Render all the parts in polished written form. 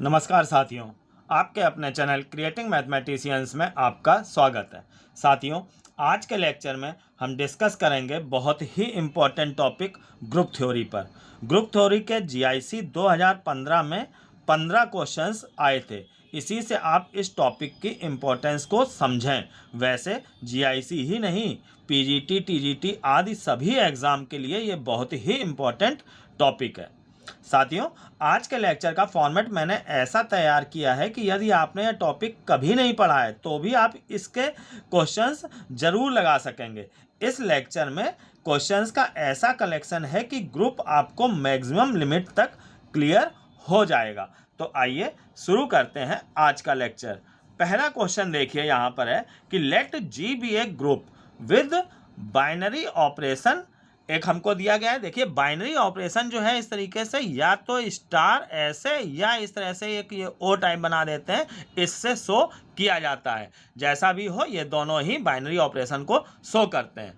नमस्कार साथियों, आपके अपने चैनल क्रिएटिंग मैथमेटिशियंस में आपका स्वागत है। साथियों, आज के लेक्चर में हम डिस्कस करेंगे बहुत ही इम्पोर्टेंट टॉपिक ग्रुप थ्योरी पर। ग्रुप थ्योरी के जीआईसी 2015 में 15 क्वेश्चंस आए थे। इसी से आप इस टॉपिक की इम्पोर्टेंस को समझें। वैसे जीआईसी ही नहीं, पीजीटी, टीजीटी आदि सभी एग्ज़ाम के लिए ये बहुत ही इम्पोर्टेंट टॉपिक है। साथियों, आज के लेक्चर का फॉर्मेट मैंने ऐसा तैयार किया है कि यदि आपने यह टॉपिक कभी नहीं पढ़ा है तो भी आप इसके क्वेश्चंस जरूर लगा सकेंगे। इस लेक्चर में क्वेश्चंस का ऐसा कलेक्शन है कि ग्रुप आपको मैक्सिमम लिमिट तक क्लियर हो जाएगा। तो आइए शुरू करते हैं आज का लेक्चर। पहला क्वेश्चन देखिए, यहाँ पर है कि let g be a group with binary operation. एक हमको दिया गया है, देखिए बाइनरी ऑपरेशन जो है इस तरीके से या तो स्टार ऐसे या इस तरह से एक ये ओ टाइप बना देते हैं, इससे शो किया जाता है। जैसा भी हो, ये दोनों ही बाइनरी ऑपरेशन को शो करते हैं।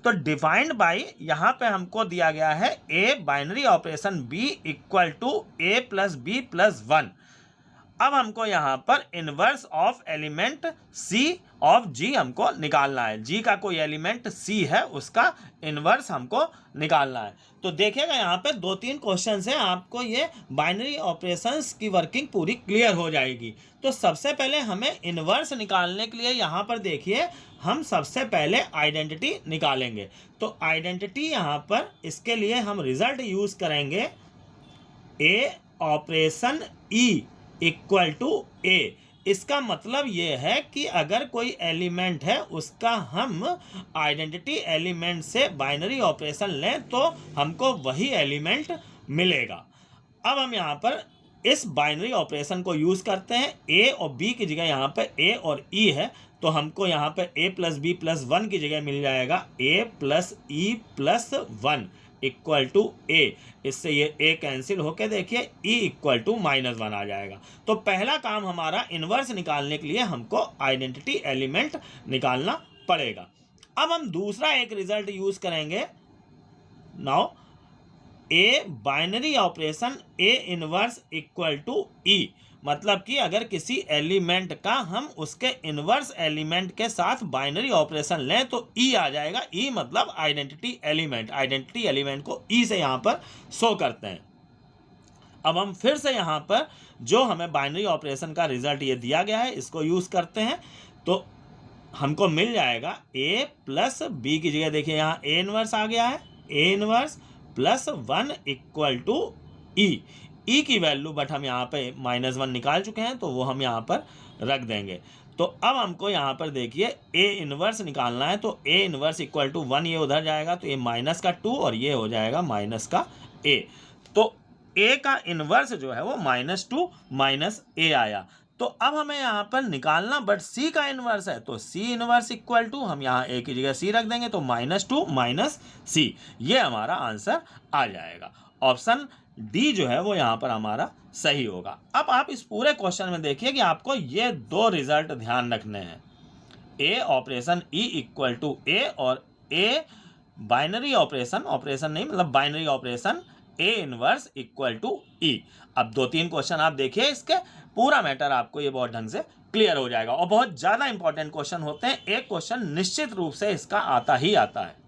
तो डिफाइंड बाई यहाँ पे हमको दिया गया है a binary operation b equal to a plus b plus 1। अब हमको यहाँ पर inverse of element c of g हमको निकालना है। जी का कोई एलिमेंट सी है, उसका इनवर्स हमको निकालना है। तो देखिएगा यहाँ पे 2-3 क्वेश्चन हैं, आपको ये बाइनरी ऑपरेशंस की वर्किंग पूरी क्लियर हो जाएगी। तो सबसे पहले हमें इनवर्स निकालने के लिए यहाँ पर देखिए, हम सबसे पहले आइडेंटिटी निकालेंगे। तो आइडेंटिटी यहाँ पर इसके लिए हम रिजल्ट यूज़ करेंगे ए ऑपरेशन ई इक्वल टू ए। इसका मतलब ये है कि अगर कोई एलिमेंट है उसका हम आइडेंटिटी एलिमेंट से बाइनरी ऑपरेशन लें तो हमको वही एलिमेंट मिलेगा। अब हम यहाँ पर इस बाइनरी ऑपरेशन को यूज़ करते हैं। ए और बी की जगह यहाँ पे ए और ई है, तो हमको यहाँ पे ए प्लस बी प्लस 1 की जगह मिल जाएगा a plus e plus 1 equal to a. इससे ये ए कैंसिल होके देखिए ई इक्वल टू -1 आ जाएगा। तो पहला काम हमारा इनवर्स निकालने के लिए हमको आइडेंटिटी एलिमेंट निकालना पड़ेगा। अब हम दूसरा एक रिजल्ट यूज करेंगे। Now a binary operation a inverse equal to e, मतलब कि अगर किसी एलिमेंट का हम उसके इनवर्स एलिमेंट के साथ बाइनरी ऑपरेशन लें तो ई आ जाएगा। ई मतलब आइडेंटिटी एलिमेंट। आइडेंटिटी एलिमेंट को ई से यहाँ पर शो करते हैं। अब हम फिर से यहाँ पर जो हमें बाइनरी ऑपरेशन का रिजल्ट ये दिया गया है इसको यूज़ करते हैं। तो हमको मिल जाएगा ए प्लस बी की जगह देखिए यहाँ ए इनवर्स आ गया है, a inverse plus 1 equal to e. E की वैल्यू बट हम यहाँ पे -1 निकाल चुके हैं, तो वो हम यहाँ पर रख देंगे। तो अब हमको यहाँ पर देखिए ए इनवर्स निकालना है। तो ए इनवर्स इक्वल टू 1 ये उधर जाएगा तो ये -2 और ये हो जाएगा -a। तो ए का इनवर्स जो है वो -2 -a आया। तो अब हमें यहाँ पर निकालना बट सी का इनवर्स है, तो सी इनवर्स इक्वल टू हम यहाँ ए की जगह सी रख देंगे, तो -2 -c ये हमारा आंसर आ जाएगा। ऑप्शन डी जो है वो यहाँ पर हमारा सही होगा। अब आप इस पूरे क्वेश्चन में देखिए कि आपको ये 2 रिजल्ट ध्यान रखने हैं, a operation e equal to a और ए बाइनरी ऑपरेशन, ऑपरेशन नहीं मतलब binary operation a inverse equal to e. अब 2-3 क्वेश्चन आप देखिए, इसके पूरा मैटर आपको ये बहुत ढंग से क्लियर हो जाएगा और बहुत ज़्यादा इंपॉर्टेंट क्वेश्चन होते हैं। एक क्वेश्चन निश्चित रूप से इसका आता ही आता है।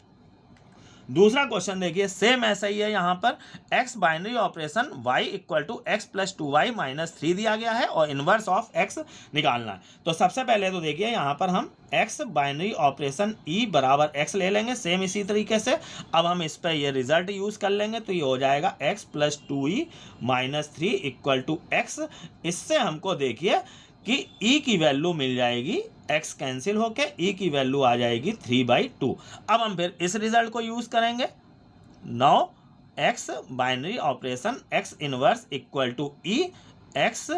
दूसरा क्वेश्चन देखिए, सेम ऐसा ही है। यहाँ पर x binary operation y equal to x plus 2y -3 दिया गया है और इनवर्स ऑफ x निकालना है। तो सबसे पहले तो देखिए यहाँ पर हम x बाइनरी ऑपरेशन e बराबर x ले लेंगे, सेम इसी तरीके से। अब हम इस पर ये रिजल्ट यूज़ कर लेंगे, तो ये हो जाएगा x plus 2e -3 equal to x। इससे हमको देखिए कि e की वैल्यू मिल जाएगी, x कैंसिल होके e की वैल्यू आ जाएगी 3/2। अब हम फिर इस रिजल्ट को यूज़ करेंगे। Now x binary operation x inverse equal to e x।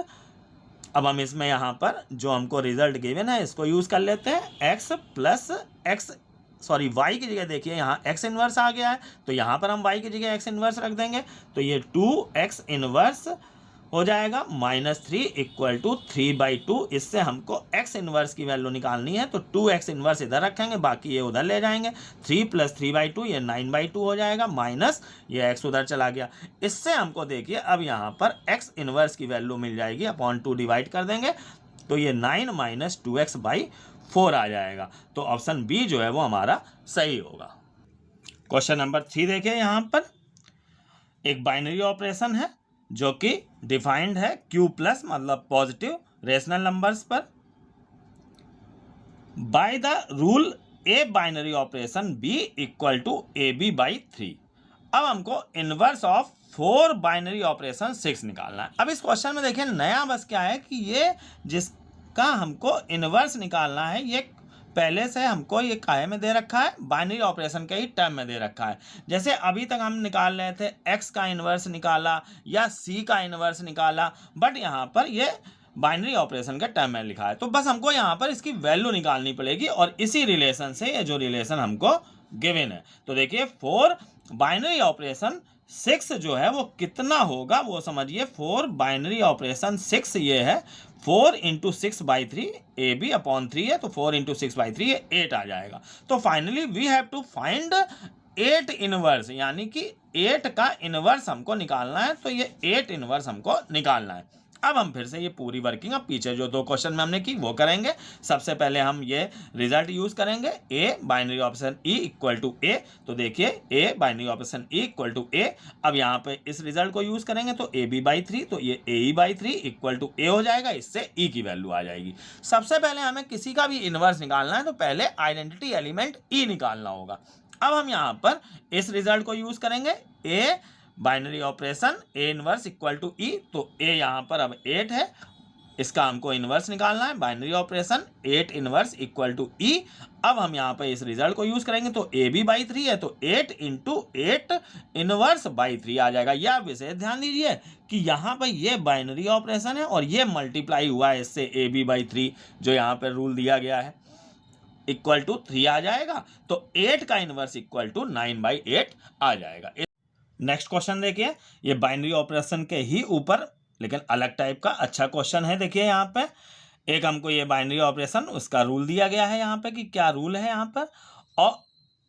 अब हम इसमें यहाँ पर जो हमको रिजल्ट गिवन है इसको यूज़ कर लेते हैं। x प्लस x y की जगह देखिए यहाँ x इनवर्स आ गया है, तो यहाँ पर हम y की जगह x इनवर्स रख देंगे, तो ये 2x इनवर्स हो जाएगा -3 इक्वल टू 3/2। इससे हमको x इनवर्स की वैल्यू निकालनी है, तो 2x इनवर्स इधर रखेंगे, बाकी ये उधर ले जाएंगे। 3 + 3/2 ये 9/2 हो जाएगा, माइनस ये x उधर चला गया। इससे हमको देखिए अब यहाँ पर x इनवर्स की वैल्यू मिल जाएगी, अपॉन 2 डिवाइड कर देंगे, तो ये 9 - 2x/4 आ जाएगा। तो ऑप्शन बी जो है वो हमारा सही होगा। क्वेश्चन नंबर 3 देखिए, यहाँ पर एक बाइनरी ऑपरेशन है जो कि डिफाइंड है q प्लस मतलब पॉजिटिव रेशनल नंबर्स पर by the rule a binary operation b equal to AB/3। अब हमको इनवर्स ऑफ 4 बाइनरी ऑपरेशन 6 निकालना है। अब इस क्वेश्चन में देखिए नया बस क्या है कि ये जिसका हमको इनवर्स निकालना है ये पहले से हमको ये काहे में दे रखा है, बाइनरी ऑपरेशन के ही टर्म में दे रखा है। जैसे अभी तक हम निकाल रहे थे x का इनवर्स निकाला या c का इनवर्स निकाला, बट यहाँ पर ये बाइनरी ऑपरेशन के टर्म में लिखा है, तो बस हमको यहाँ पर इसकी वैल्यू निकालनी पड़ेगी और इसी रिलेशन से ये जो रिलेशन हमको गिवन है। तो देखिए 4 बाइनरी ऑपरेशन 6 जो है वो कितना होगा वो समझिए। 4 बाइनरी ऑपरेशन 6 ये है 4 × 6/3 AB/3 है, तो 4 × 6/3 ये 8 आ जाएगा। तो finally we have to find 8 inverse, यानी कि 8 का इनवर्स हमको निकालना है, तो ये 8 इनवर्स हमको निकालना है। अब हम फिर से ये पूरी वर्किंग अब पीछे जो 2 क्वेश्चन में हमने की वो करेंगे। सबसे पहले हम ये रिजल्ट यूज करेंगे a binary operation e equal to a, तो देखिए a binary operation e equal to a. अब यहाँ पे इस रिजल्ट को यूज करेंगे तो AB/3, तो ये AE/3 इक्वल टू ए हो जाएगा, इससे ई की वैल्यू आ जाएगी। सबसे पहले हमें किसी का भी इनवर्स निकालना है तो पहले आइडेंटिटी एलिमेंट ई निकालना होगा। अब हम यहाँ पर इस रिजल्ट को यूज करेंगे a binary operation a inverse equal to e, तो ए यहाँ पर अब 8 है, इसका हमको इनवर्स निकालना है। Binary operation 8 inverse equal to e. अब हम यहाँ पे इस रिजल्ट को यूज करेंगे तो AB/3 है, तो 8 × 8 इनवर्स बाई 3 आ जाएगा। यह विशेष ध्यान दीजिए कि यहाँ पर ये बाइनरी ऑपरेशन है और ये मल्टीप्लाई हुआ है इससे AB/3 जो यहाँ पर रूल दिया गया है, इक्वल टू 3 आ जाएगा, तो 8 का इनवर्स इक्वल टू 9/8 आ जाएगा। नेक्स्ट क्वेश्चन देखिए, ये बाइनरी ऑपरेशन के ही ऊपर लेकिन अलग टाइप का अच्छा क्वेश्चन है। देखिए यहाँ पे एक हमको ये बाइनरी ऑपरेशन उसका रूल दिया गया है यहाँ पे कि क्या रूल है यहाँ पर, और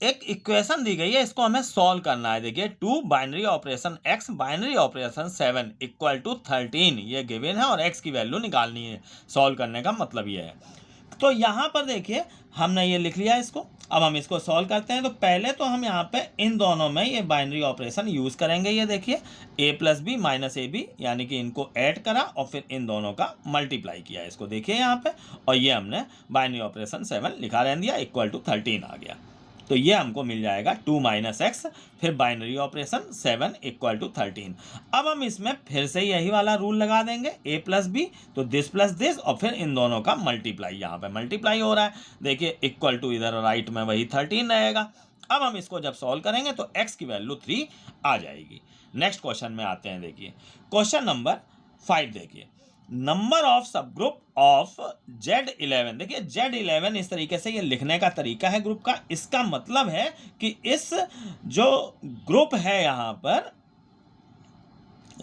एक इक्वेशन दी गई है, इसको हमें सॉल्व करना है। देखिए 2 binary operation x binary operation 7 equal to 13 ये गिवन है और x की वैल्यू निकालनी है। सॉल्व करने का मतलब ये है। तो यहाँ पर देखिए हमने ये लिख लिया इसको। अब हम इसको सॉल्व करते हैं, तो पहले तो हम यहाँ पे इन दोनों में ये बाइनरी ऑपरेशन यूज करेंगे। ये देखिए a + b - ab, यानी कि इनको ऐड करा और फिर इन दोनों का मल्टीप्लाई किया, इसको देखिए यहाँ पे, और ये हमने बाइनरी ऑपरेशन 7 लिखा रहने दिया, इक्वल टू 13 आ गया। तो ये हमको मिल जाएगा 2 - x, फिर बाइनरी ऑपरेशन 7 इक्वल टू 13। अब हम इसमें फिर से यही वाला रूल लगा देंगे a + b, तो दिस प्लस दिस, और फिर इन दोनों का मल्टीप्लाई, यहाँ पे मल्टीप्लाई हो रहा है, देखिए इक्वल टू इधर राइट में वही 13 रहेगा। अब हम इसको जब सॉल्व करेंगे तो x की वैल्यू 3 आ जाएगी। नेक्स्ट क्वेश्चन में आते हैं, देखिए क्वेश्चन नंबर 5 देखिए, number of subgroup of Z11। देखिए Z11 इस तरीके से ये लिखने का तरीका है ग्रुप का। इसका मतलब है कि इस जो ग्रुप है यहाँ पर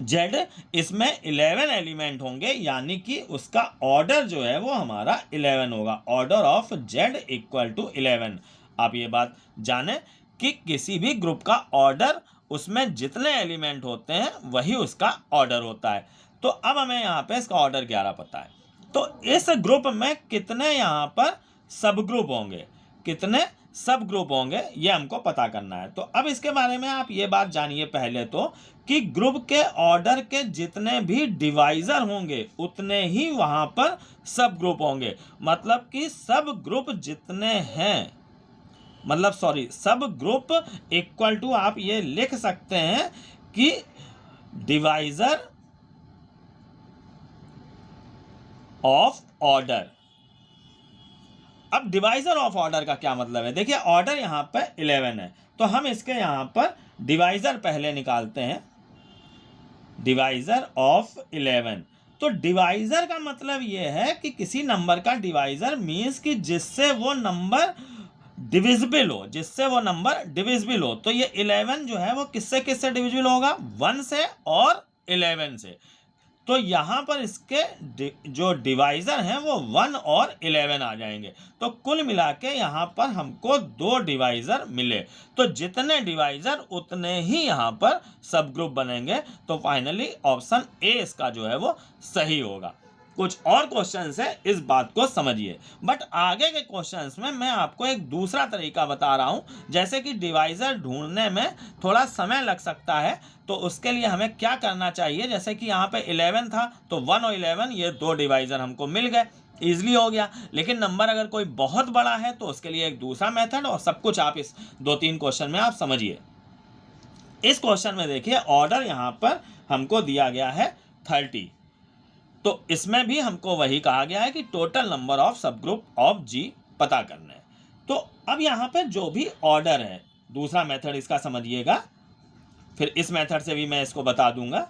Z, इसमें 11 एलिमेंट होंगे, यानी कि उसका ऑर्डर जो है वो हमारा 11 होगा। Order of Z equal to 11। आप ये बात जाने कि किसी भी ग्रुप का ऑर्डर, उसमें जितने एलिमेंट होते हैं वही उसका ऑर्डर होता है। तो अब हमें यहाँ पे इसका ऑर्डर 11 पता है, तो इस ग्रुप में कितने यहाँ पर सब ग्रुप होंगे, कितने सब ग्रुप होंगे ये हमको पता करना है। तो अब इसके बारे में आप ये बात जानिए पहले तो कि ग्रुप के ऑर्डर के जितने भी डिवाइजर होंगे उतने ही वहाँ पर सब ग्रुप होंगे। मतलब कि सब ग्रुप जितने हैं, मतलब सॉरी सब ग्रुप इक्वल टू आप ये लिख सकते हैं कि डिवाइजर ऑफ ऑर्डर। अब डिवाइजर ऑफ ऑर्डर का क्या मतलब है, देखिए ऑर्डर यहाँ पे 11 है, तो हम इसके यहाँ पर डिवाइजर पहले निकालते हैं, डिवाइजर ऑफ 11। तो डिवाइजर का मतलब ये है कि किसी नंबर का डिवाइजर मीन्स कि जिससे वो नंबर डिविजिबल हो, जिससे वो नंबर डिविजिबल हो। तो ये 11 जो है वो किससे किससे डिविजिबल होगा, 1 से और 11 से। तो यहाँ पर इसके जो डिवाइज़र हैं वो 1 और 11 आ जाएंगे। तो कुल मिला के यहाँ पर हमको 2 डिवाइज़र मिले। तो जितने डिवाइज़र उतने ही यहाँ पर सब ग्रुप बनेंगे। तो फाइनली ऑप्शन ए इसका जो है वो सही होगा। कुछ और क्वेश्चंस है, इस बात को समझिए। बट आगे के क्वेश्चंस में मैं आपको एक दूसरा तरीका बता रहा हूँ। जैसे कि डिवाइज़र ढूंढने में थोड़ा समय लग सकता है, तो उसके लिए हमें क्या करना चाहिए। जैसे कि यहाँ पे 11 था, तो 1 और 11 ये 2 डिवाइज़र हमको मिल गए, ईजिली हो गया। लेकिन नंबर अगर कोई बहुत बड़ा है तो उसके लिए एक दूसरा मेथड, और सब कुछ आप इस 2-3 क्वेश्चन में आप समझिए। इस क्वेश्चन में देखिए ऑर्डर यहाँ पर हमको दिया गया है 30। तो इसमें भी हमको वही कहा गया है कि total number of subgroup of जी पता करना है। तो अब यहाँ पे जो भी ऑर्डर है, दूसरा मेथड इसका समझिएगा, फिर इस मेथड से भी मैं इसको बता दूंगा।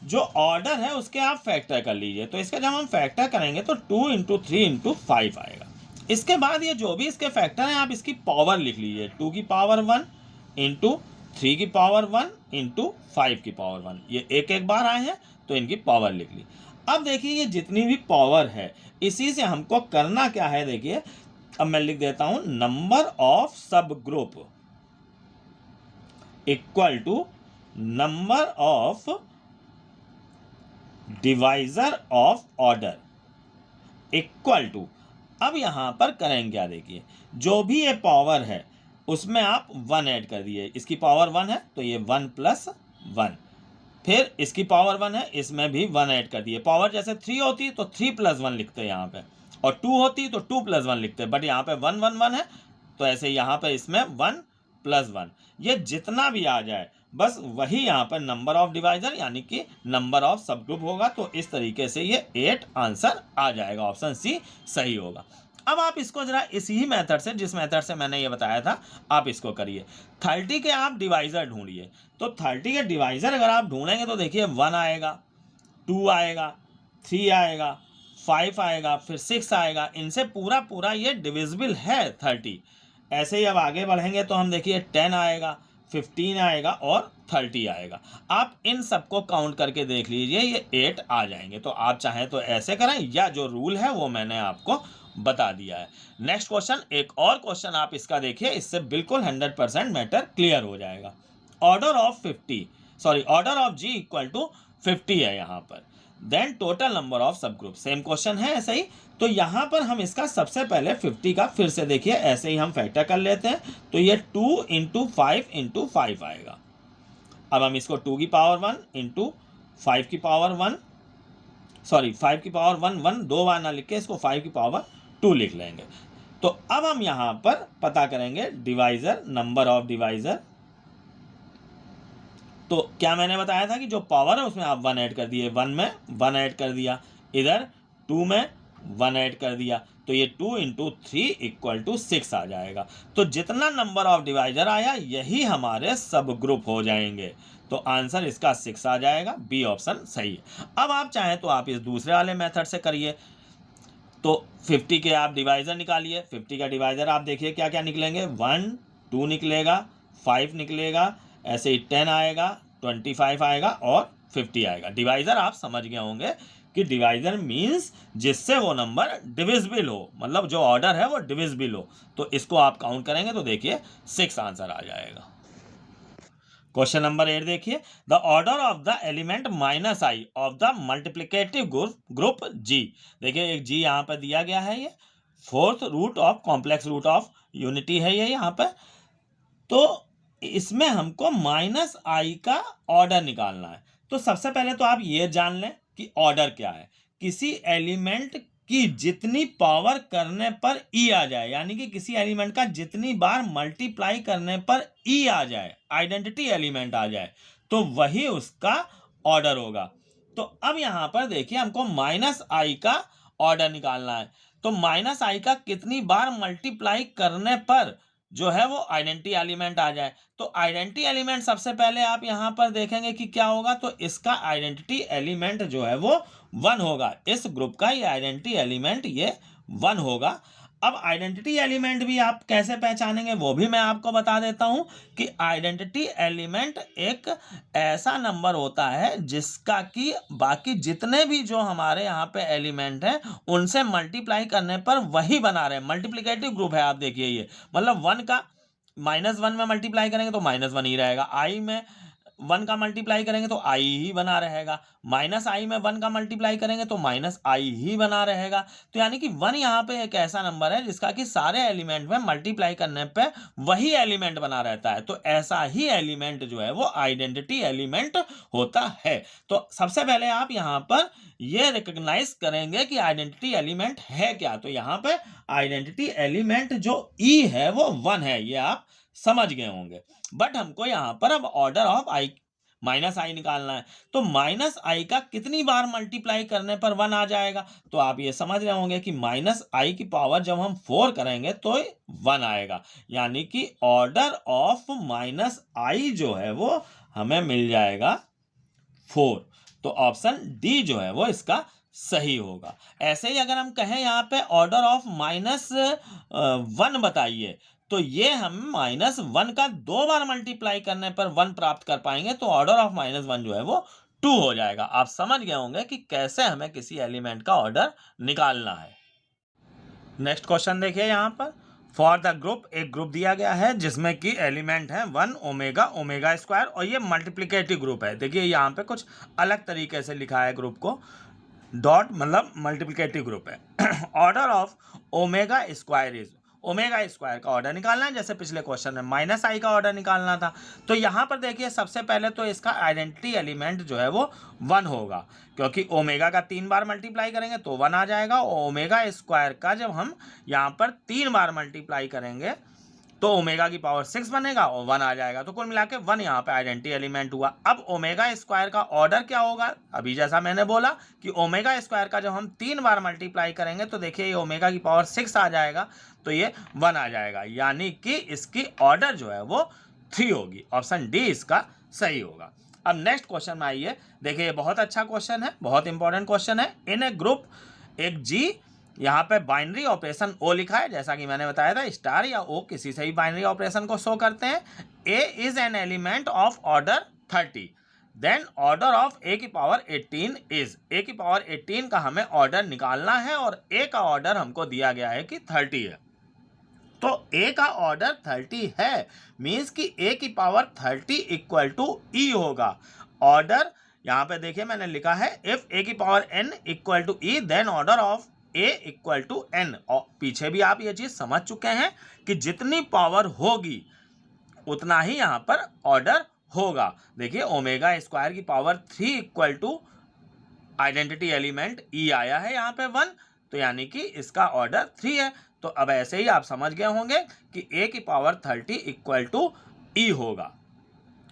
जो ऑर्डर है उसके आप फैक्टर कर लीजिए। तो इसका जब हम फैक्टर करेंगे तो 2 × 3 × 5 आएगा। इसके बाद ये जो भी इसके फैक्टर हैं आप इसकी पावर लिख लीजिए। 2 की पावर 1 × 3 की पावर 1 × 5 की पावर 1। ये एक एक बार आए हैं तो इनकी पावर लिख ली। अब देखिए ये जितनी भी पावर है इसी से हमको करना क्या है। देखिए अब मैं लिख देता हूं, number of subgroup equal to number of divisor of order equal to. अब यहां पर करेंगे क्या, देखिए जो भी ये पावर है उसमें आप 1 ऐड कर दिए। इसकी पावर 1 है तो ये 1 + 1, फिर इसकी पावर 1 है, इसमें भी 1 ऐड कर दिए। पावर जैसे 3 होती तो 3 + 1 लिखते हैं यहाँ पे, और 2 होती तो 2 + 1 लिखते हैं। बट यहाँ पे 1 1 1 है तो ऐसे यहाँ पे इसमें 1 + 1। ये जितना भी आ जाए बस वही यहाँ पर नंबर ऑफ डिवाइजर यानी कि नंबर ऑफ सब ग्रुप होगा। तो इस तरीके से ये 8 आंसर आ जाएगा। ऑप्शन सी सही होगा। अब आप इसको जरा इसी मेथड से, जिस मेथड से मैंने ये बताया था, आप इसको करिए। 30 के आप डिवाइजर ढूंढिए। तो 30 के डिवाइजर अगर आप ढूंढेंगे तो देखिए 1 आएगा, 2 आएगा, 3 आएगा, 5 आएगा, फिर 6 आएगा। इनसे पूरा ये डिविजिबल है 30। ऐसे ही अब आगे बढ़ेंगे तो हम देखिए 10 आएगा, 15 आएगा और 30 आएगा। आप इन सबको काउंट करके देख लीजिए, ये 8 आ जाएंगे। तो आप चाहें तो ऐसे करें, या जो रूल है वो मैंने आपको बता दिया है। नेक्स्ट क्वेश्चन, एक और क्वेश्चन आप इसका देखिए, इससे बिल्कुल 100% मैटर क्लियर हो जाएगा। Order of G equal to 50 है यहाँ पर। Then total number of subgroup, same question है ऐसे ही। तो यहाँ पर हम इसका सबसे पहले 50 का फिर से देखिए ऐसे ही हम फैक्टर कर लेते हैं। तो ये 2 × 5 × 5 आएगा। अब हम इसको 2 की पावर 1 × 5 की पावर 1, 5 की पावर 1 2 बार ना लिख के इसको 5 की पावर 2 लिख लेंगे। तो अब हम यहाँ पर पता करेंगे डिवाइजर, नंबर ऑफ डिवाइजर। तो क्या मैंने बताया था कि जो पावर है उसमें आप 1 ऐड कर दिए। 1 में 1 ऐड कर दिया, इधर 2 में 1 ऐड कर दिया। तो ये 2 × 3 = 6 आ जाएगा। तो जितना नंबर ऑफ डिवाइजर आया यही हमारे सब ग्रुप हो जाएंगे। तो आंसर इसका 6 आ जाएगा। बी ऑप्शन सही है। अब आप चाहें तो आप इस दूसरे वाले मेथड से करिए। तो 50 के आप डिवाइजर निकालिए। 50 का डिवाइजर आप देखिए क्या क्या निकलेंगे। 1 2 निकलेगा, 5 निकलेगा, ऐसे ही 10 आएगा, 25 आएगा और 50 आएगा। डिवाइजर आप समझ गए होंगे कि डिवाइजर मीन्स जिससे वो नंबर डिविजिबल हो, मतलब जो ऑर्डर है वो डिविजिबल हो। तो इसको आप काउंट करेंगे तो देखिए 6 आंसर आ जाएगा। क्वेश्चन नंबर 8 देखिए, the order of the element -i of the multiplicative group G. देखिए एक जी यहाँ पर दिया गया है, ये 4th root of complex root of unity है ये यहाँ पर। तो इसमें हमको -i का ऑर्डर निकालना है। तो सबसे पहले तो आप ये जान लें कि ऑर्डर क्या है। किसी एलिमेंट की जितनी पावर करने पर ई आ जाए, यानी कि किसी एलिमेंट का जितनी बार मल्टीप्लाई करने पर ई आ जाए, आइडेंटिटी एलिमेंट आ जाए, तो वही उसका ऑर्डर होगा। तो अब यहां पर देखिए हमको -i का ऑर्डर निकालना है। तो -i का कितनी बार मल्टीप्लाई करने पर जो है वो आइडेंटिटी एलिमेंट आ जाए। तो आइडेंटिटी एलिमेंट सबसे पहले आप यहां पर देखेंगे कि क्या होगा। तो इसका आइडेंटिटी एलिमेंट जो है वो 1 होगा। इस ग्रुप का ये आइडेंटिटी एलिमेंट ये 1 होगा। अब आइडेंटिटी एलिमेंट भी आप कैसे पहचानेंगे वो भी मैं आपको बता देता हूं कि आइडेंटिटी एलिमेंट एक ऐसा नंबर होता है जिसका कि बाकी जितने भी जो हमारे यहाँ पे एलिमेंट हैं उनसे मल्टीप्लाई करने पर वही बना रहे हैं। मल्टीप्लिकेटिव ग्रुप है, आप देखिए ये मतलब 1 का -1 में मल्टीप्लाई करेंगे तो -1 ही रहेगा, आई में 1 का मल्टीप्लाई करेंगे तो आई ही बना रहेगा, -i में 1 का मल्टीप्लाई करेंगे तो -i ही बना रहेगा। तो यानी कि 1 यहाँ पे एक ऐसा नंबर है जिसका कि सारे एलिमेंट में मल्टीप्लाई करने पे वही एलिमेंट बना रहता है। तो ऐसा ही एलिमेंट जो है वो आइडेंटिटी एलिमेंट होता है। तो सबसे पहले आप यहाँ पर ये रिकॉग्नाइज करेंगे कि आइडेंटिटी एलिमेंट है क्या। तो यहाँ पे आइडेंटिटी एलिमेंट जो ई है वो 1 है, ये आप समझ गए होंगे। बट हमको यहाँ पर अब ऑर्डर ऑफ आई -i निकालना है। तो -i का कितनी बार मल्टीप्लाई करने पर 1 आ जाएगा। तो आप ये समझ रहे होंगे कि -i की पावर जब हम 4 करेंगे तो 1 आएगा, यानी कि ऑर्डर ऑफ -i जो है वो हमें मिल जाएगा 4। तो ऑप्शन डी जो है वो इसका सही होगा। ऐसे ही अगर हम कहें यहाँ पे ऑर्डर ऑफ -1 बताइए, तो ये हम -1 का 2 बार मल्टीप्लाई करने पर 1 प्राप्त कर पाएंगे। तो ऑर्डर ऑफ -1 जो है वो 2 हो जाएगा। आप समझ गए होंगे कि कैसे हमें किसी एलिमेंट का ऑर्डर निकालना है। नेक्स्ट क्वेश्चन देखिए यहाँ पर, फॉर द ग्रुप एक ग्रुप दिया गया है जिसमें कि एलिमेंट है 1 ओमेगा ओमेगा स्क्वायर और ये मल्टीप्लिकेटिव ग्रुप है। देखिए यहाँ पे कुछ अलग तरीके से लिखा है ग्रुप को, डॉट मतलब मल्टीप्लिकेटिव ग्रुप है। Order of omega square is, omega square का ऑर्डर निकालना है, जैसे पिछले क्वेश्चन में -i का ऑर्डर निकालना था। तो यहाँ पर देखिए सबसे पहले तो इसका आइडेंटिटी एलिमेंट जो है वो 1 होगा, क्योंकि ओमेगा का 3 बार मल्टीप्लाई करेंगे तो 1 आ जाएगा। ओमेगा स्क्वायर का जब हम यहाँ पर 3 बार मल्टीप्लाई करेंगे तो ओमेगा की पावर 6 बनेगा और 1 आ जाएगा। तो कुल मिला के 1 यहाँ पे आइडेंटिटी एलिमेंट हुआ। अब ओमेगा स्क्वायर का ऑर्डर क्या होगा, अभी जैसा मैंने बोला कि ओमेगा स्क्वायर का जब हम 3 बार मल्टीप्लाई करेंगे तो देखिए ये ओमेगा की पावर 6 आ जाएगा, तो ये 1 आ जाएगा, यानी कि इसकी ऑर्डर जो है वो 3 होगी। ऑप्शन डी इसका सही होगा। अब नेक्स्ट क्वेश्चन में आइए, देखिए ये बहुत अच्छा क्वेश्चन है, बहुत इंपॉर्टेंट क्वेश्चन है। इन ए ग्रुप एक जी, यहाँ पे बाइनरी ऑपरेशन ओ लिखा है, जैसा कि मैंने बताया था स्टार या ओ किसी से भी बाइनरी ऑपरेशन को शो करते हैं। A is an element of order 30, then order of a की पावर 18 इज, ए की पावर 18 का हमें ऑर्डर निकालना है और ए का ऑर्डर हमको दिया गया है कि 30 है। तो ए का ऑर्डर 30 है, मीन्स कि ए की पावर 30 इक्वल टू ई होगा। ऑर्डर यहाँ पे देखिए मैंने लिखा है इफ ए की power n equal to E then order of A equal to n। और पीछे भी आप ये चीज समझ चुके हैं कि जितनी पावर होगी उतना ही यहाँ पर ऑर्डर होगा। देखिए ओमेगा स्क्वायर की power 3 equal to identity element e आया है यहाँ पे 1, तो यानी कि इसका ऑर्डर 3 है। तो अब ऐसे ही आप समझ गए होंगे कि ए की पावर 30 इक्वल टू ई होगा।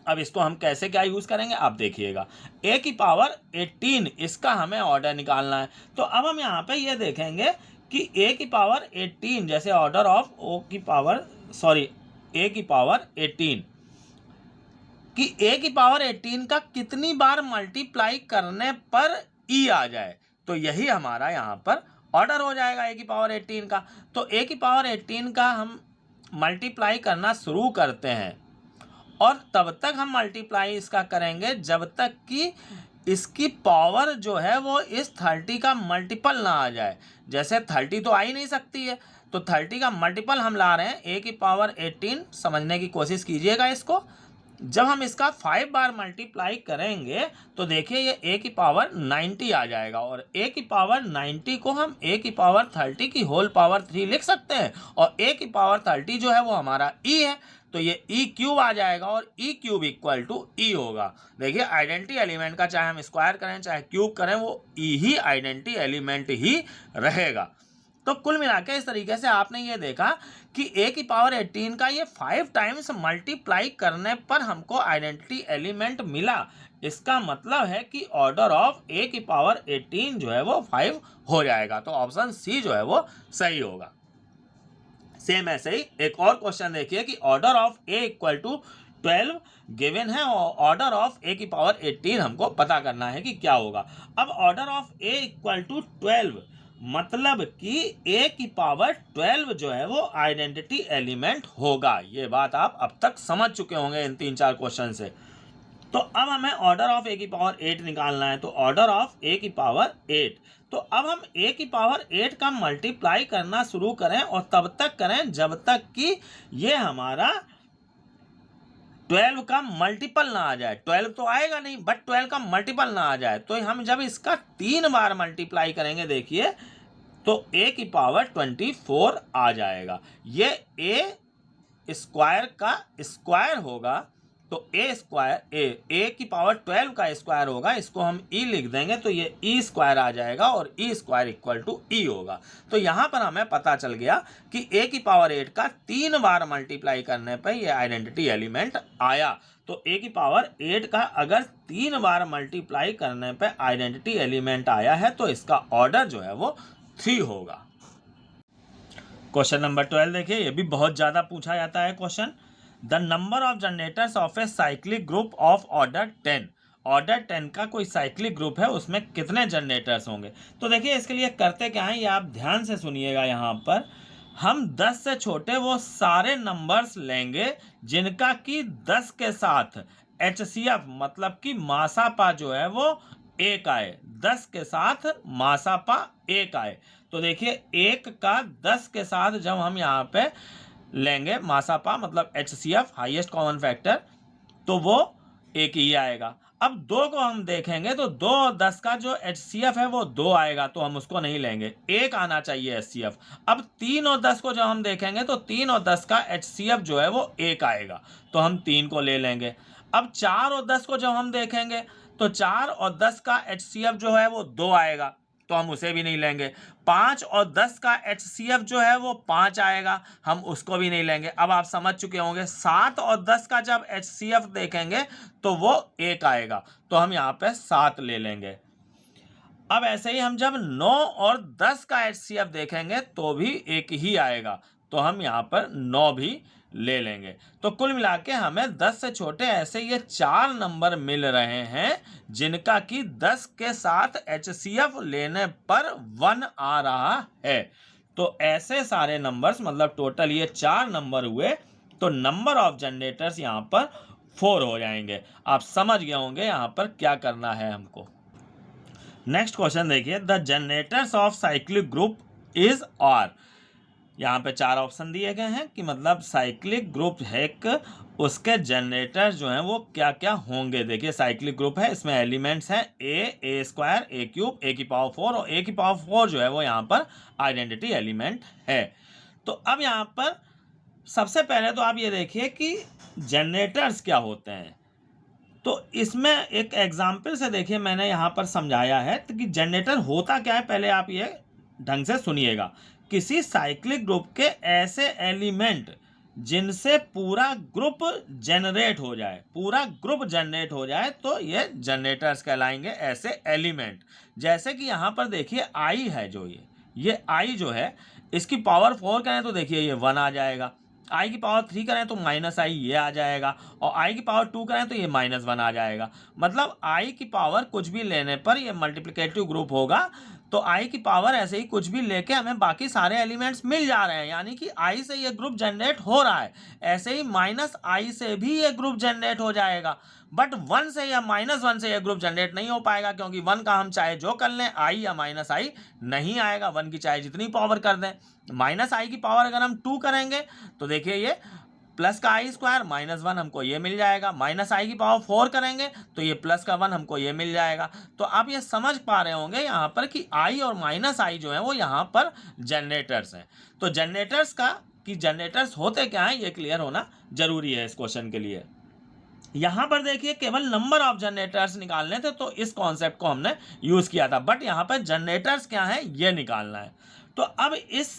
अब इसको हम कैसे क्या यूज करेंगे आप देखिएगा। ए की पावर 18 इसका हमें ऑर्डर निकालना है। तो अब हम यहाँ पे ये देखेंगे कि ए की पावर 18 जैसे ऑर्डर ऑफ ओ की पावर ए की पावर 18 कि ए की पावर 18 का कितनी बार मल्टीप्लाई करने पर ई आ जाए, तो यही हमारा यहाँ पर ऑर्डर हो जाएगा ए की पावर 18 का। तो ए की पावर 18 का हम मल्टीप्लाई करना शुरू करते हैं और तब तक हम मल्टीप्लाई इसका करेंगे जब तक कि इसकी पावर जो है वो इस 30 का मल्टीपल ना आ जाए। जैसे 30 तो आ ही नहीं सकती है, तो 30 का मल्टीपल हम ला रहे हैं ए की पावर 18। समझने की कोशिश कीजिएगा इसको। जब हम इसका 5 बार मल्टीप्लाई करेंगे तो देखिए ये ए की पावर 90 आ जाएगा और ए की पावर 90 को हम ए की पावर 30 की होल पावर 3 लिख सकते हैं और ए की पावर 30 जो है वो हमारा ई है, तो ये ई क्यूब आ जाएगा और ई क्यूब इक्वल टू ई होगा। देखिए आइडेंटिटी एलिमेंट का चाहे हम स्क्वायर करें चाहे क्यूब करें वो ई ही आइडेंटिटी एलिमेंट ही रहेगा। तो कुल मिला के इस तरीके से आपने ये देखा कि ए की पावर 18 का ये 5 टाइम्स मल्टीप्लाई करने पर हमको आइडेंटिटी एलिमेंट मिला। इसका मतलब है कि ऑर्डर ऑफ ए की पावर 18 जो है वो 5 हो जाएगा। तो ऑप्शन सी जो है वो सही होगा। सेम ऐसे ही एक और क्वेश्चन देखिए कि order of A equal to 12 given है और ऑर्डर ऑफ ए की पावर 18 हमको पता करना है कि क्या होगा। अब order of A equal to 12 मतलब कि a की पावर 12 जो है वो आइडेंटिटी एलिमेंट होगा। ये बात आप अब तक समझ चुके होंगे इन 3-4 क्वेश्चन से। तो अब हमें ऑर्डर ऑफ a की पावर 8 निकालना है। तो ऑर्डर ऑफ a की पावर 8, तो अब हम a की पावर 8 का मल्टीप्लाई करना शुरू करें और तब तक करें जब तक कि ये हमारा 12 का मल्टीपल ना आ जाए। 12 तो आएगा नहीं, बट 12 का मल्टीपल ना आ जाए। तो हम जब इसका 3 बार मल्टीप्लाई करेंगे, देखिए, तो a की पावर 24 आ जाएगा। ये a स्क्वायर का स्क्वायर होगा, तो a स्क्वायर a की पावर 12 का स्क्वायर होगा, इसको हम e लिख देंगे, तो ये e स्क्वायर आ जाएगा और e square equal to e होगा। तो यहाँ पर हमें पता चल गया कि a की पावर 8 का 3 बार मल्टीप्लाई करने पर ये आइडेंटिटी एलिमेंट आया। तो a की पावर 8 का अगर 3 बार मल्टीप्लाई करने पर आइडेंटिटी एलिमेंट आया है तो इसका ऑर्डर जो है वो 3 होगा। क्वेश्चन नंबर 12 देखिए, ये भी बहुत ज़्यादा पूछा जाता है question. The number of generators of a cyclic group of order 10। Order 10 का कोई साइक्लिक ग्रुप है, उसमें कितने जनरेटर्स होंगे। तो देखिए इसके लिए करते क्या है, ये आप ध्यान से सुनिएगा। यहाँ पर हम 10 से छोटे वो सारे नंबर्स लेंगे जिनका कि 10 के साथ HCF मतलब कि मासापा जो है वो 1 आए। 10 के साथ मासापा 1 आए। तो देखिए 1 का 10 के साथ जब हम यहाँ पे लेंगे मासापा मतलब HCF हाईएस्ट कॉमन फैक्टर, तो वो 1 ही आएगा। अब 2 को हम देखेंगे तो 2 और 10 का जो HCF है वो 2 आएगा, तो हम उसको नहीं लेंगे, 1 आना चाहिए HCF। अब 3 और 10 को जब हम देखेंगे तो 3 और 10 का HCF जो है वो 1 आएगा, तो हम 3 को ले लेंगे। अब 4 और 10 को जब हम देखेंगे तो 4 और 10 का HCF जो है वो 2 आएगा, तो हम उसे भी नहीं लेंगे। 5 और 10 का HCF जो है वो 5 आएगा, हम उसको भी नहीं लेंगे। अब आप समझ चुके होंगे 7 और 10 का जब HCF देखेंगे तो वो 1 आएगा, तो हम यहाँ पे 7 ले लेंगे। अब ऐसे ही हम जब 9 और 10 का HCF देखेंगे तो भी 1 ही आएगा, तो हम यहाँ पर 9 भी ले लेंगे। तो कुल मिला के हमें 10 से छोटे ऐसे ये 4 नंबर मिल रहे हैं जिनका कि 10 के साथ HCF लेने पर 1 आ रहा है। तो ऐसे सारे नंबर्स मतलब टोटल ये 4 नंबर हुए, तो नंबर ऑफ जनरेटर्स यहाँ पर 4 हो जाएंगे। आप समझ गए होंगे यहाँ पर क्या करना है हमको। नेक्स्ट क्वेश्चन देखिए, the generators of cyclic group is और। यहाँ पे 4 ऑप्शन दिए गए हैं कि मतलब साइक्लिक ग्रुप है उसके जनरेटर्स जो हैं वो क्या क्या होंगे। देखिए साइक्लिक ग्रुप है, इसमें एलिमेंट्स हैं a square, a cube, a की पावर 4 और a की पावर 4 जो है वो यहाँ पर आइडेंटिटी एलिमेंट है। तो अब यहाँ पर सबसे पहले तो आप ये देखिए कि जनरेटर्स क्या होते हैं। तो इसमें एक एग्जाम्पल से देखिए मैंने यहाँ पर समझाया है तो कि जनरेटर होता क्या है, पहले आप ये ढंग से सुनिएगा। किसी साइक्लिक ग्रुप के ऐसे एलिमेंट जिनसे पूरा ग्रुप जनरेट हो जाए, पूरा ग्रुप जनरेट हो जाए, तो ये जनरेटर्स कहलाएंगे ऐसे एलिमेंट। जैसे कि यहाँ पर देखिए आई है, जो ये आई जो है इसकी पावर 4 करें तो देखिए ये 1 आ जाएगा। आई की पावर 3 करें तो माइनस आई ये आ जाएगा, और आई की पावर 2 करें तो ये -1 आ जाएगा। मतलब आई की पावर कुछ भी लेने पर ये मल्टीप्लिकेटिव ग्रुप होगा। तो आई की पावर ऐसे ही कुछ भी लेके हमें बाकी सारे एलिमेंट्स मिल जा रहे हैं, यानी कि आई से ये ग्रुप जनरेट हो रहा है। ऐसे ही -i से भी ये ग्रुप जनरेट हो जाएगा, बट 1 से या -1 से ये ग्रुप जनरेट नहीं हो पाएगा, क्योंकि 1 का हम चाहे जो कर लें आई या -i नहीं आएगा। 1 की चाहे जितनी पावर कर दें, -i की पावर अगर हम 2 करेंगे तो देखिए ये प्लस का आई स्क्वायर -1 हमको ये मिल जाएगा। -i की पावर 4 करेंगे तो ये प्लस का 1 हमको ये मिल जाएगा। तो आप ये समझ पा रहे होंगे यहाँ पर कि आई और -i जो है वो यहाँ पर जनरेटर्स हैं। तो जनरेटर्स का कि जनरेटर्स होते क्या हैं ये क्लियर होना जरूरी है इस क्वेश्चन के लिए। यहाँ पर देखिए केवल नंबर ऑफ जनरेटर्स निकालने थे, तो इस कॉन्सेप्ट को हमने यूज किया था, बट यहाँ पर जनरेटर्स क्या है ये निकालना है। तो अब इस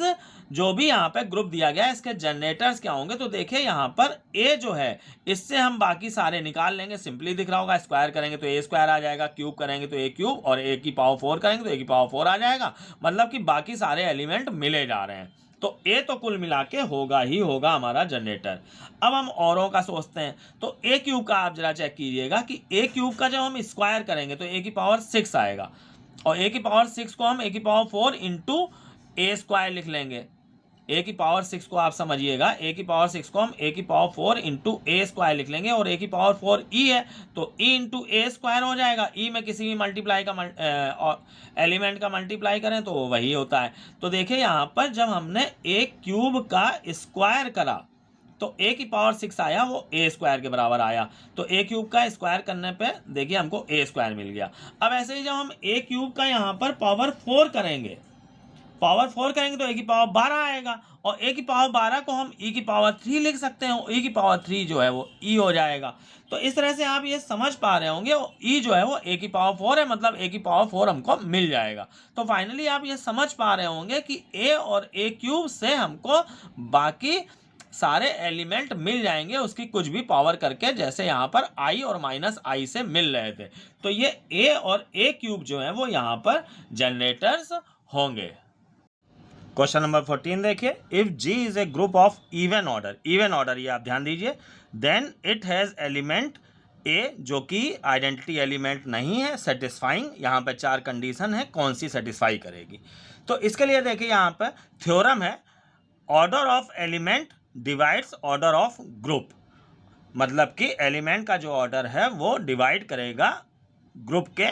जो भी यहाँ पे ग्रुप दिया गया है इसके जनरेटर्स क्या होंगे, तो देखिए यहाँ पर a जो है इससे हम बाकी सारे निकाल लेंगे। सिंपली दिख रहा होगा, स्क्वायर करेंगे तो a स्क्वायर आ जाएगा, क्यूब करेंगे तो a क्यूब, और a की पावर 4 करेंगे तो a की पावर 4 आ जाएगा। मतलब कि बाकी सारे एलिमेंट मिले जा रहे हैं, तो a तो कुल मिला के होगा ही होगा हमारा जनरेटर। अब हम औरों का सोचते हैं, तो a क्यूब का आप जरा चेक कीजिएगा कि a क्यूब का जब हम स्क्वायर करेंगे तो a की पावर 6 आएगा। और ए की पावर 6 को हम ए की पावर 4 इंटू ए स्क्वायर लिख लेंगे। ए की पावर 6 को आप समझिएगा, ए की पावर 6 को हम ए की पावर 4 इंटू ए स्क्वायर लिख लेंगे, और ए की पावर 4 ई है तो ई इंटू ए स्क्वायर हो जाएगा। ई में किसी भी मल्टीप्लाई का एलिमेंट का मल्टीप्लाई करें तो वही होता है। तो देखिए यहाँ पर जब हमने ए क्यूब का स्क्वायर करा तो ए की पावर 6 आया, वो ए स्क्वायर के बराबर आया। तो ए क्यूब का स्क्वायर करने पे देखिए हमको ए स्क्वायर मिल गया। अब ऐसे ही जब हम ए क्यूब का यहाँ पर पावर 4 करेंगे, तो ए की पावर 12 आएगा, और ए की पावर 12 को हम ई की पावर 3 लिख सकते हैं, ई की पावर 3 जो है वो ई हो जाएगा। तो इस तरह से आप ये समझ पा रहे होंगे, ई जो है वो ए की पावर 4 है, मतलब ए की पावर 4 हमको मिल जाएगा। तो फाइनली आप ये समझ पा रहे होंगे कि ए और ए क्यूब से हमको बाकी सारे एलिमेंट मिल जाएंगे उसकी कुछ भी पावर करके, जैसे यहाँ पर आई और माइनस आई से मिल रहे थे। तो ये ए और ए क्यूब जो है वो यहाँ पर जनरेटर्स होंगे। क्वेश्चन नंबर 14 देखिए, if G is a group of even order, ये आप ध्यान दीजिए, then it has element A जो कि आइडेंटिटी एलिमेंट नहीं है, सेटिस्फाइंग। यहाँ पे 4 कंडीशन है, कौन सी सेटिस्फाई करेगी। तो इसके लिए देखिए यहाँ पर थ्योरम है, order of element divides order of group, मतलब कि एलिमेंट का जो ऑर्डर है वो डिवाइड करेगा ग्रुप के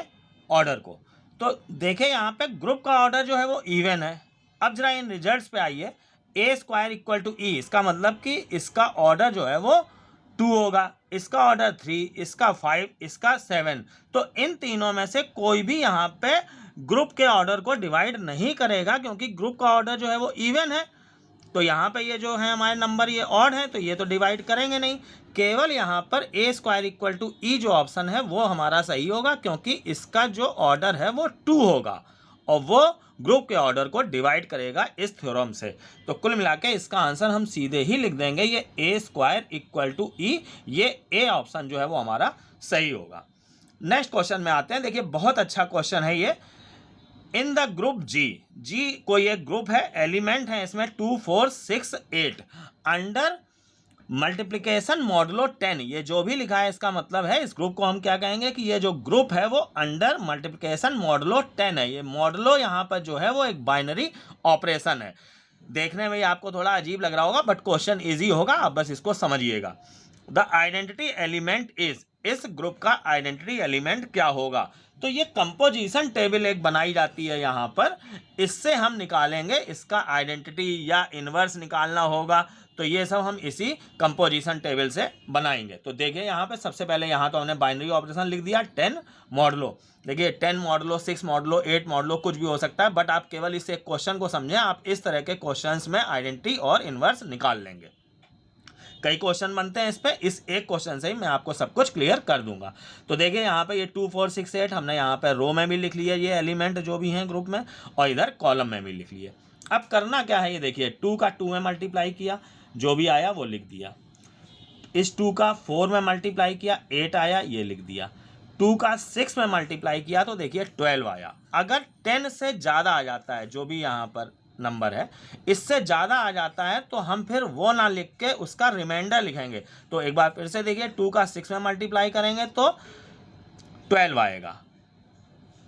ऑर्डर को। तो देखिए यहाँ पे ग्रुप का ऑर्डर जो है वो इवन है। अब जरा इन रिजल्ट्स पे आइए, ए स्क्वायर इक्वल टू ई, इसका मतलब कि इसका ऑर्डर जो है वो 2 होगा, इसका ऑर्डर 3, इसका 5, इसका 7। तो इन तीनों में से कोई भी यहाँ पे ग्रुप के ऑर्डर को डिवाइड नहीं करेगा, क्योंकि ग्रुप का ऑर्डर जो है वो इवन है। तो यहाँ पे ये जो है हमारे नंबर ये ऑड है, तो ये तो डिवाइड करेंगे नहीं। केवल यहाँ पर ए स्क्वायर इक्वल टू ई जो ऑप्शन है वो हमारा सही होगा, क्योंकि इसका जो ऑर्डर है वो 2 होगा और वो ग्रुप के ऑर्डर को डिवाइड करेगा इस थ्योरम से। तो कुल मिला के इसका आंसर हम सीधे ही लिख देंगे, ये ए स्क्वायर इक्वल टू ई, ये ए ऑप्शन जो है वो हमारा सही होगा। नेक्स्ट क्वेश्चन में आते हैं। देखिए बहुत अच्छा क्वेश्चन है ये। इन द ग्रुप जी कोई एक ग्रुप है, एलिमेंट है इसमें 2, 4, 6, 8, अंडर मल्टीप्लिकेशन मॉडुलो 10। ये जो भी लिखा है इसका मतलब है इस ग्रुप को हम क्या कहेंगे कि ये जो ग्रुप है वो अंडर मल्टीप्लिकेशन मॉडुलो 10 है। ये मॉडुलो यहाँ पर जो है वो एक बाइनरी ऑपरेशन है। देखने में ये आपको थोड़ा अजीब लग रहा होगा, बट क्वेश्चन इजी होगा, आप बस इसको समझिएगा। द आइडेंटिटी एलिमेंट इज, इस ग्रुप का आइडेंटिटी एलिमेंट क्या होगा। तो ये कंपोजिशन टेबल एक बनाई जाती है यहाँ पर, इससे हम निकालेंगे इसका आइडेंटिटी या इन्वर्स निकालना होगा। तो ये सब हम इसी कंपोजिशन टेबल से बनाएंगे। तो देखिए यहाँ पे सबसे पहले यहाँ तो हमने बाइनरी ऑपरेशन लिख दिया 10 मॉडुलो। देखिए 10 मॉडुलो 6 मॉडुलो 8 मॉडुलो कुछ भी हो सकता है, बट आप केवल इस एक क्वेश्चन को समझें। आप इस तरह के क्वेश्चंस में आइडेंटिटी और इन्वर्स निकाल लेंगे। कई क्वेश्चन बनते हैं इस पे, इस एक क्वेश्चन से ही मैं आपको सब कुछ क्लियर कर दूंगा। तो देखिए यहाँ पे ये 2, 4, 6, 8 हमने यहाँ पे रो में भी लिख लिया ये एलिमेंट जो भी हैं ग्रुप में, और इधर कॉलम में भी लिख लिए। अब करना क्या है, ये देखिए 2 का 2 में मल्टीप्लाई किया, जो भी आया वो लिख दिया। इस 2 का 4 में मल्टीप्लाई किया, 8 आया, ये लिख दिया। 2 का 6 में मल्टीप्लाई किया तो देखिए 12 आया। अगर 10 से ज़्यादा आ जाता है, जो भी यहाँ पर नंबर है इससे ज़्यादा आ जाता है, तो हम फिर वो ना लिख के उसका रिमाइंडर लिखेंगे। तो एक बार फिर से देखिए 2 का 6 में मल्टीप्लाई करेंगे तो 12 आएगा।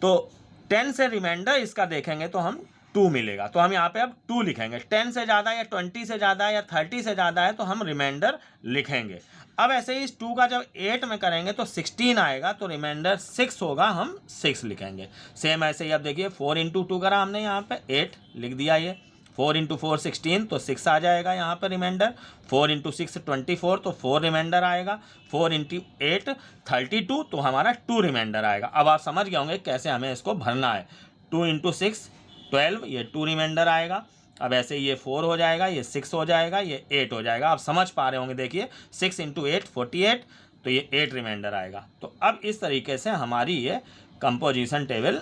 तो 10 से रिमाइंडर इसका देखेंगे तो हम 2 मिलेगा। तो हम यहाँ पे अब 2 लिखेंगे। 10 से ज़्यादा या 20 से ज़्यादा या 30 से ज़्यादा है तो हम रिमाइंडर लिखेंगे। अब ऐसे ही इस 2 का जब 8 में करेंगे तो 16 आएगा, तो रिमाइंडर 6 होगा, हम 6 लिखेंगे। सेम ऐसे ही अब देखिए 4 इंटू 2 करा हमने, यहाँ पे 8 लिख दिया। ये 4 इंटू 4 16, तो 6 आ जाएगा यहाँ पर रिमाइंडर। 4 इंटू 6 24, तो 4 रिमाइंडर आएगा। 4 इंटू 8 32, तो हमारा 2 रिमाइंडर आएगा। अब आप समझ गए होंगे कैसे हमें इसको भरना है। 2 इंटू 6 12, ये 2 रिमाइंडर आएगा। अब ऐसे ये 4 हो जाएगा, ये 6 हो जाएगा, ये 8 हो जाएगा। आप समझ पा रहे होंगे, देखिए 6 इंटू 8 48, तो ये 8 रिमाइंडर आएगा। तो अब इस तरीके से हमारी ये कंपोजिशन टेबल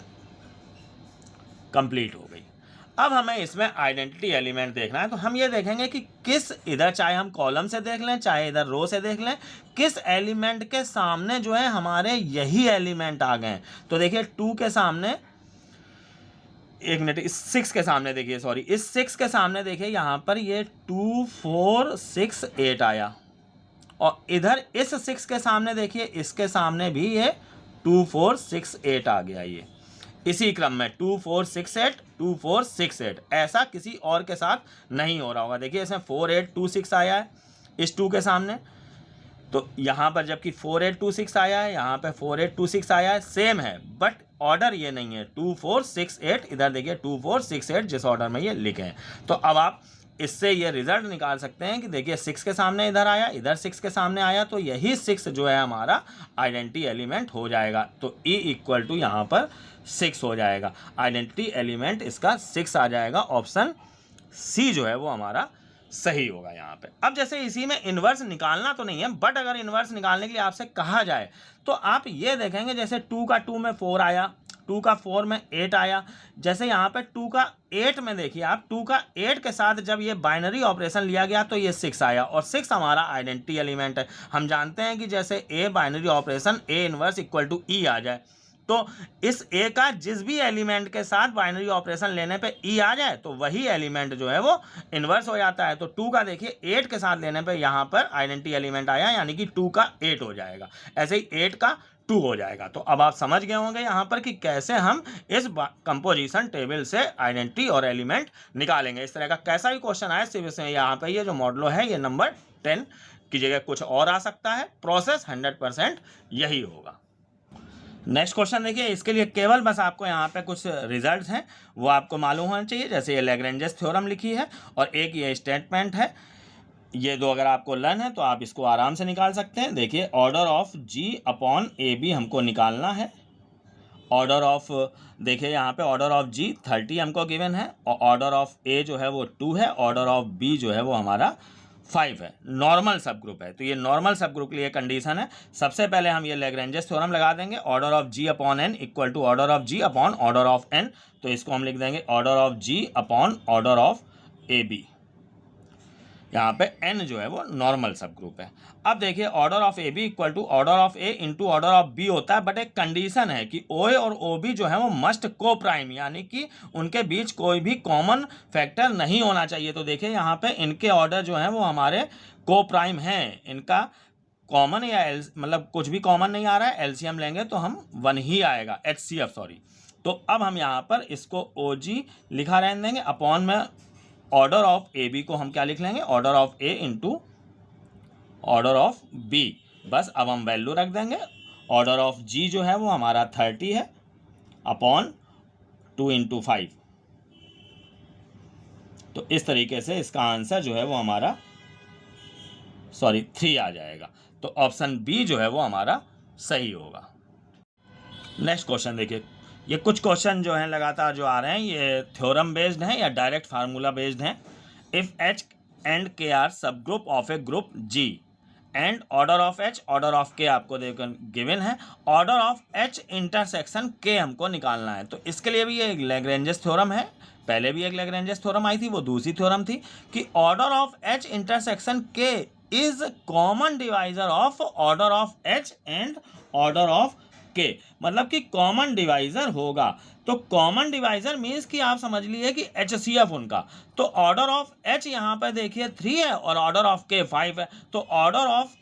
कंप्लीट हो गई। अब हमें इसमें आइडेंटिटी एलिमेंट देखना है। तो हम ये देखेंगे कि किस, इधर चाहे हम कॉलम से देख लें चाहे इधर रो से देख लें, किस एलिमेंट के सामने जो है हमारे यही एलिमेंट आ गए। तो देखिए 2 के सामने, एक मिनट, इस 6 के सामने देखिए, सॉरी, इस 6 के सामने देखिए यहाँ पर ये 2 4 6 8 आया, और इधर इस 6 के सामने देखिए, इसके सामने भी ये 2 4 6 8 आ गया। ये इसी क्रम में 2 4 6 8 2 4 6 8 ऐसा किसी और के साथ नहीं हो रहा होगा। देखिए इसमें 4 8 2 6 आया है इस 2 के सामने, तो यहाँ पर जबकि 4 8 2 6 आया है, यहाँ पे 4 8 2 6 आया है, सेम है बट ऑर्डर ये नहीं है 2 4 6 8। इधर देखिए 2 4 6 8 जिस ऑर्डर में ये लिखे हैं। तो अब आप इससे ये रिजल्ट निकाल सकते हैं कि देखिए 6 के सामने इधर आया, इधर 6 के सामने आया, तो यही 6 जो है हमारा आइडेंटिटी एलिमेंट हो जाएगा। तो E इक्वल टू यहाँ पर 6 हो जाएगा, आइडेंटिटी एलिमेंट इसका 6 आ जाएगा। ऑप्शन सी जो है वो हमारा सही होगा यहाँ पे। अब जैसे इसी में इन्वर्स निकालना तो नहीं है, बट अगर इन्वर्स निकालने के लिए आपसे कहा जाए तो आप ये देखेंगे जैसे 2 का 2 में 4 आया, 2 का 4 में 8 आया, जैसे यहाँ पे 2 का 8 में देखिए आप 2 का 8 के साथ जब ये बाइनरी ऑपरेशन लिया गया तो ये 6 आया, और 6 हमारा आइडेंटिटी एलिमेंट है। हम जानते हैं कि जैसे a binary operation a inverse equal to e आ जाए, तो इस ए का जिस भी एलिमेंट के साथ बाइनरी ऑपरेशन लेने पे ई आ जाए तो वही एलिमेंट जो है वो इन्वर्स हो जाता है। तो 2 का देखिए 8 के साथ लेने पे यहाँ पर आइडेंटिटी एलिमेंट आया, यानी कि 2 का 8 हो जाएगा, ऐसे ही 8 का 2 हो जाएगा। तो अब आप समझ गए होंगे यहाँ पर कि कैसे हम इस कंपोजिशन टेबल से आइडेंटिटी और एलिमेंट निकालेंगे। इस तरह का कैसा भी क्वेश्चन आए सिर्फ इसमें यहाँ पे ये जो मॉडलो है ये नंबर 10 की जगह कुछ और आ सकता है। प्रोसेस 100% यही होगा। नेक्स्ट क्वेश्चन देखिए, इसके लिए केवल बस आपको यहाँ पे कुछ रिजल्ट्स हैं वो आपको मालूम होना चाहिए। जैसे ये लैग्रेंजेस थ्योरम लिखी है और एक ये स्टेटमेंट है, ये दो अगर आपको लर्न है तो आप इसको आराम से निकाल सकते हैं। देखिए order of G upon A B हमको निकालना है। ऑर्डर ऑफ देखिए यहाँ पे ऑर्डर ऑफ जी 30 हमको गिवन है, और ऑर्डर ऑफ ए जो है वो 2 है, ऑर्डर ऑफ बी जो है वो हमारा 5 है। नॉर्मल सब ग्रुप है, तो ये नॉर्मल सब ग्रुप के लिए कंडीशन है। सबसे पहले हम ये लैग्रेंजेस थ्योरम लगा देंगे, order of G upon N equal to order of G upon order of N. तो इसको हम लिख देंगे order of G upon order of A B. यहाँ पे n जो है वो नॉर्मल सब ग्रुप है। अब देखिए order of A B equal to order of A into order of B होता है, बट एक कंडीशन है कि ओ ए और ओ बी जो है वो मस्ट को प्राइम, यानी कि उनके बीच कोई भी कॉमन फैक्टर नहीं होना चाहिए। तो देखिए यहाँ पे इनके ऑर्डर जो है वो हमारे को प्राइम हैं, इनका कॉमन या मतलब कुछ भी कॉमन नहीं आ रहा है, एलसीएम लेंगे तो हम 1 ही आएगा, HCF सॉरी। तो अब हम यहाँ पर इसको ओ जी लिखा रहने देंगे, अपॉन में ऑर्डर ऑफ ए बी को हम क्या लिख लेंगे, order of A into order of B. बस अब हम वैल्यू रख देंगे। ऑर्डर ऑफ जी जो है वो हमारा 30 है अपॉन 2 इंटू 5। तो इस तरीके से इसका आंसर जो है वो हमारा 3 आ जाएगा। तो ऑप्शन बी जो है वो हमारा सही होगा। नेक्स्ट क्वेश्चन देखिए, ये कुछ क्वेश्चन जो हैं लगातार जो आ रहे हैं ये थ्योरम बेस्ड हैं या डायरेक्ट फार्मूला बेस्ड हैं। If H and K are subgroup of a group G and order of H order of K आपको देखकर गिवन है, ऑर्डर ऑफ एच इंटरसेक्शन के हमको निकालना है। तो इसके लिए भी ये एक लैग्रेंजेस थ्योरम है, पहले भी एक लैग्रेंजेस थ्योरम आई थी, वो दूसरी थ्योरम थी कि ऑर्डर ऑफ एच इंटरसेक्शन के is common divisor of order of H and order of के, मतलब कि कॉमन डिवाइजर होगा। तो कॉमन डिवाइजर मीन्स कि आप समझ लीजिए कि HCF उनका। तो ऑर्डर ऑफ H यहाँ पर देखिए 3 है और ऑर्डर ऑफ K 5 है। तो ऑर्डर ऑफ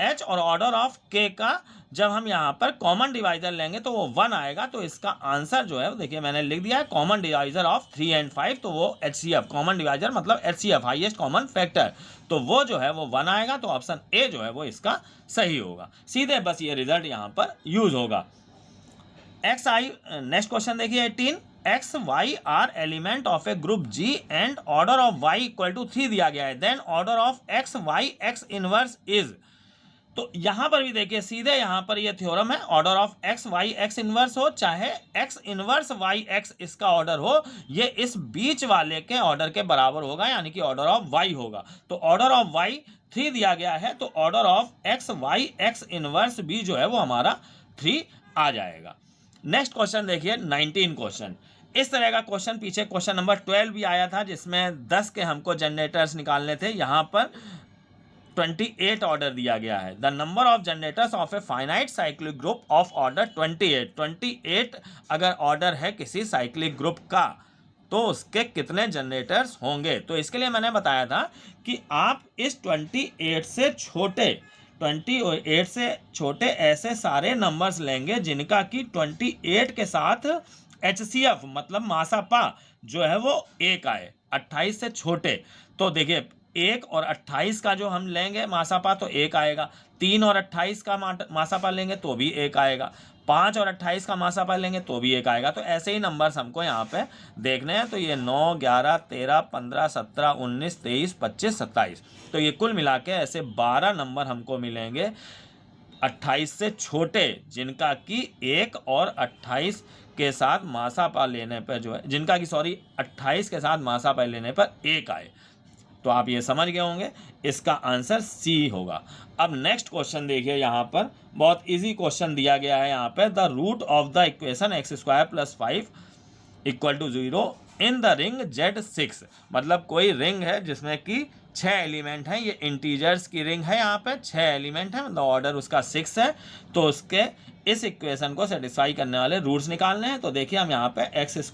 H और ऑर्डर ऑफ K का जब हम यहाँ पर कॉमन डिवाइजर लेंगे तो वो 1 आएगा। तो इसका आंसर जो है वो देखिए मैंने लिख दिया है, कॉमन डिवाइजर ऑफ 3 एंड 5, तो वो HCF, कॉमन डिवाइजर मतलब HCF हाईएस्ट कॉमन फैक्टर, तो वो जो है वो 1 आएगा। तो ऑप्शन ए जो है वो इसका सही होगा। सीधे बस ये रिजल्ट यहाँ पर यूज होगा। एक्स आई, नेक्स्ट क्वेश्चन देखिए 18, X Y are element of a group G and order of Y equal to 3 दिया गया है, then order of X Y X inverse is. तो यहाँ पर भी देखिए सीधे यहाँ पर ये थ्योरम है, order of X Y X inverse हो चाहे एक्स इनवर्स वाई एक्स इसका ऑर्डर हो, ये इस बीच वाले के ऑर्डर के बराबर होगा, यानी कि ऑर्डर ऑफ वाई होगा। तो ऑर्डर ऑफ वाई 3 दिया गया है, तो order of X Y X inverse भी जो है वो हमारा 3 आ जाएगा। नेक्स्ट क्वेश्चन देखिए 19 क्वेश्चन। इस तरह का क्वेश्चन पीछे क्वेश्चन नंबर 12 भी आया था जिसमें 10 के हमको जनरेटर्स निकालने थे, यहाँ पर 28 ऑर्डर दिया गया है। The number of generators of a finite cyclic group of order 28 अगर ऑर्डर है किसी साइक्लिक ग्रुप का तो उसके कितने जनरेटर्स होंगे। तो इसके लिए मैंने बताया था कि आप इस 28 से छोटे 28 से छोटे ऐसे सारे नंबर्स लेंगे जिनका कि 28 के साथ HCF मतलब मासापा जो है वो 1 आए। 28 से छोटे, तो देखिए 1 और 28 का जो हम लेंगे मासापा तो 1 आएगा, 3 और 28 का मासापा लेंगे तो भी 1 आएगा, 5 और 28 का मासापा लेंगे तो भी 1 आएगा। तो ऐसे ही नंबर्स हमको यहाँ पे देखने हैं। तो ये 9, 11, 13, 15, 17, 19, 23, 25, 27, तो ये कुल मिला के ऐसे 12 नंबर हमको मिलेंगे 28 से छोटे जिनका कि 1 और 28 के साथ मासापा लेने पर जो है, जिनका कि 28 के साथ मासापा लेने पर 1 आए। तो आप ये समझ गए होंगे, इसका आंसर सी होगा। अब नेक्स्ट क्वेश्चन देखिए, यहाँ पर बहुत इजी क्वेश्चन दिया गया है। यहाँ पे the root of the equation x² + 5 = 0 in the ring Z6, मतलब कोई रिंग है जिसमें कि 6 एलिमेंट हैं। ये इंटीजर्स की रिंग है, यहाँ पे 6 एलिमेंट हैं, मतलब ऑर्डर उसका 6 है। तो उसके इस इक्वेशन को सेटिस्फाई करने वाले रूट्स निकालने हैं। तो देखिए हम यहाँ पे x² +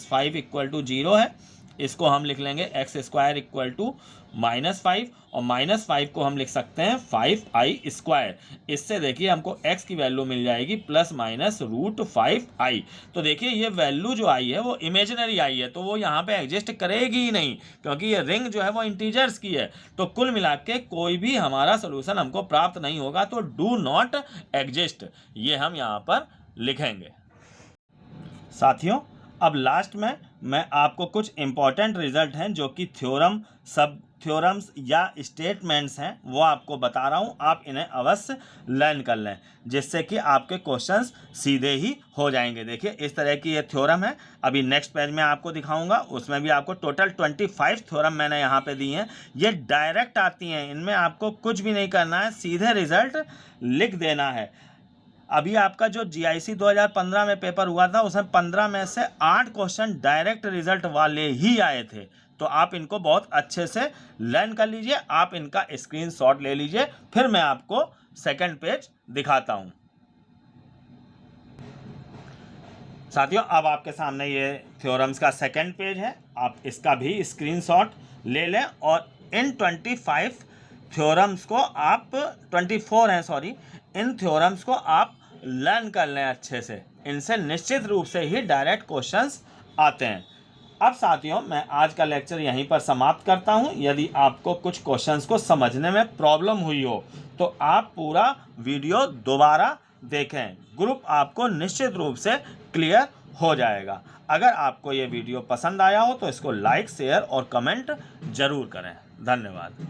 5 = 0 है, इसको हम लिख लेंगे x² = -5 और -5 को हम लिख सकते हैं 5i²। इससे देखिए हमको x की वैल्यू मिल जाएगी ±√5i। तो देखिए ये वैल्यू जो आई है वो इमेजिनरी आई है, तो वो यहाँ पे एग्जिस्ट करेगी ही नहीं, क्योंकि ये रिंग जो है वो इंटीजर्स की है। तो कुल मिला के कोई भी हमारा सोल्यूशन हमको प्राप्त नहीं होगा, तो डू नॉट एग्जिस्ट ये हम यहाँ पर लिखेंगे। साथियों, अब लास्ट में मैं आपको कुछ इंपॉर्टेंट रिजल्ट हैं जो कि थ्योरम, सब थ्योरम्स या स्टेटमेंट्स हैं, वो आपको बता रहा हूँ। आप इन्हें अवश्य लर्न कर लें, जिससे कि आपके क्वेश्चंस सीधे ही हो जाएंगे। देखिए इस तरह की ये थ्योरम है, अभी नेक्स्ट पेज में आपको दिखाऊंगा, उसमें भी आपको टोटल 25 थ्योरम मैंने यहाँ पे दी हैं। ये डायरेक्ट आती हैं, इनमें आपको कुछ भी नहीं करना है, सीधे रिजल्ट लिख देना है। अभी आपका जो GIC 2015 में पेपर हुआ था, उसमें 15 में से 8 क्वेश्चन डायरेक्ट रिजल्ट वाले ही आए थे। तो आप इनको बहुत अच्छे से लर्न कर लीजिए, आप इनका स्क्रीनशॉट ले लीजिए, फिर मैं आपको सेकंड पेज दिखाता हूं। साथियों, अब आपके सामने ये थ्योरम्स का सेकंड पेज है, आप इसका भी स्क्रीनशॉट ले लें और इन 25 थ्योरम्स को आप 24 हैं सॉरी, इन थ्योरम्स को आप लर्न कर लें अच्छे से। इनसे निश्चित रूप से ही डायरेक्ट क्वेश्चंस आते हैं। अब साथियों, मैं आज का लेक्चर यहीं पर समाप्त करता हूं। यदि आपको कुछ क्वेश्चंस को समझने में प्रॉब्लम हुई हो तो आप पूरा वीडियो दोबारा देखें, ग्रुप आपको निश्चित रूप से क्लियर हो जाएगा। अगर आपको ये वीडियो पसंद आया हो तो इसको लाइक, शेयर और कमेंट जरूर करें। धन्यवाद।